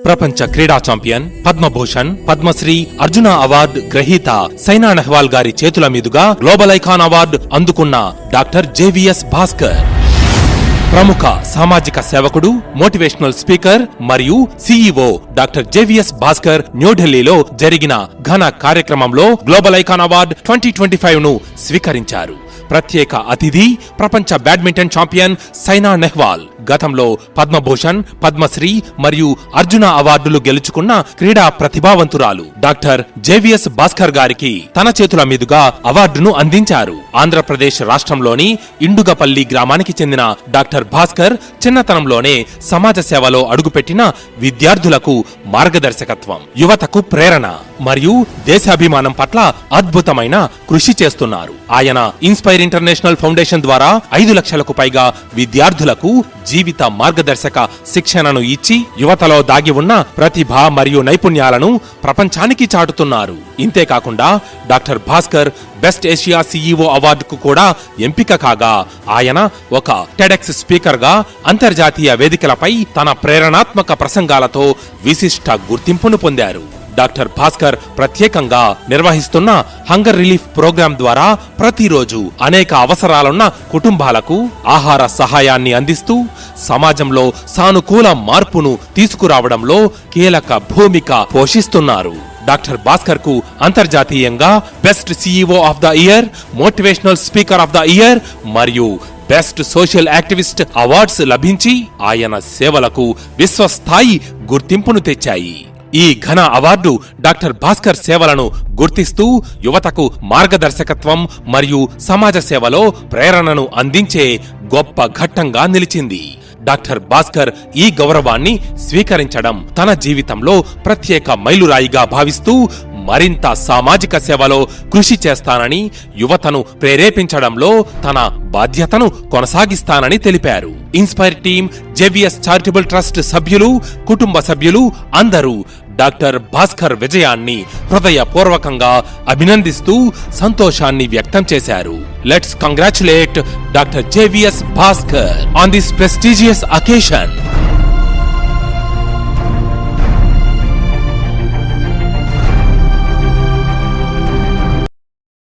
ప్రపంచ క్రీడా champion, Padma Bhushan, Padmashri, Arjuna award గ్రహీత సైనా నెహ్వాల్ గారి చేతుల మీదుగా గ్లోబల్ ఐకాన్ అవార్డు అందుకున్న డాక్టర్ జేవిఎస్ భాస్కర్. ప్రముఖ సామాజిక సేవకుడు, మోటివేషనల్ స్పీకర్ మరియు సీఈఓ డాక్టర్ జేవిఎస్ భాస్కర్ న్యూఢిల్లీలో జరిగిన ఘన కార్యక్రమంలో గ్లోబల్ ఐకాన్ అవార్డు 2025 ను స్వీకరించారు. ప్రత్యేక అతిథి ప్రపంచ బ్యాడ్మింటన్ ఛాంపియన్ సైనా నెహ్వాల్. గతంలో పద్మభూషణ్, పద్మశ్రీ మరియు అర్జున అవార్డులు గెలుచుకున్న క్రీడా ప్రతిభావంతురాలు డాక్టర్ జేవిఎస్ భాస్కర్ గారికి తన చేతుల మీదుగా అవార్డును అందించారు. ఆంధ్రప్రదేశ్ రాష్ట్రంలోని ఇండుగపల్లి గ్రామానికి చెందిన డాక్టర్ భాస్కర్ చిన్నతనంలోనే సమాజ సేవలో అడుగుపెట్టిన విద్యార్థులకు మార్గదర్శకత్వం, యువతకు ప్రేరణ మరియు దేశాభిమానం పట్ల అద్భుతమైన కృషి చేస్తున్నారు. ఆయన ఇన్స్పైర్ ఇంటర్నేషనల్ ఫౌండేషన్ ద్వారా 5 లక్షలకు పైగా విద్యార్థులకు జీవిత మార్గదర్శక శిక్షణను ఇచ్చి యువతలో దాగి ఉన్న ప్రతిభ మరియు నైపుణ్యాలను ప్రపంచానికి చాటుతున్నారు. ఇంతేకాకుండా doctor Bhaskar best Asia CEO అవార్డుకు కూడా ఎంపిక కాగా ఆయన ఒక టెడెక్స్ స్పీకర్ గా అంతర్జాతీయ వేదికలపై తన ప్రేరణాత్మక ప్రసంగాలతో విశిష్ట గుర్తింపును పొందారు. డాక్టర్ భాస్కర్ ప్రత్యేకంగా నిర్వహిస్తున్న హంగర్ రిలీఫ్ ప్రోగ్రాం ద్వారా ప్రతిరోజు అనేక అవసరాలున్న కుటుంబాలకు ఆహార సహాయాన్ని అందిస్తూ సమాజంలో సానుకూల మార్పును తీసుకురావడంలో కీలక భూమిక పోషిస్తున్నారు. డాక్టర్ భాస్కర్ కు అంతర్జాతీయంగా best CEO of the year, motivational speaker of the year మరియు బెస్ట్ సోషల్ యాక్టివిస్ట్ అవార్డ్స్ లభించి ఆయన సేవలకు విశ్వస్థాయి గుర్తింపును తెచ్చాయి. ఈ ఘన అవార్డు డాక్టర్ భాస్కర్ సేవలను గుర్తిస్తూ యువతకు మార్గదర్శకత్వం మరియు సమాజ సేవలో ప్రేరణను అందించే గొప్ప ఘట్టంగా నిలిచింది. డాక్టర్ భాస్కర్ ఈ గౌరవాన్ని స్వీకరించడం తన జీవితంలో ప్రత్యేక మైలురాయిగా భావిస్తూ మరింత సామాజిక సేవలో కృషి చేస్తానని, యువతను ప్రేరేపించడంలో తన బాధ్యతను కొనసాగిస్తానని తెలిపారు. Inspire team, JVS charitable trust సభ్యులు, కుటుంబ సభ్యులు అందరూ డాక్టర్ భాస్కర్ విజయాన్ని హృదయపూర్వకంగా అభినందిస్తూ సంతోషాన్ని వ్యక్తం చేశారు. Let's congratulate doctor JVS Bhaskar on this prestigious occasion.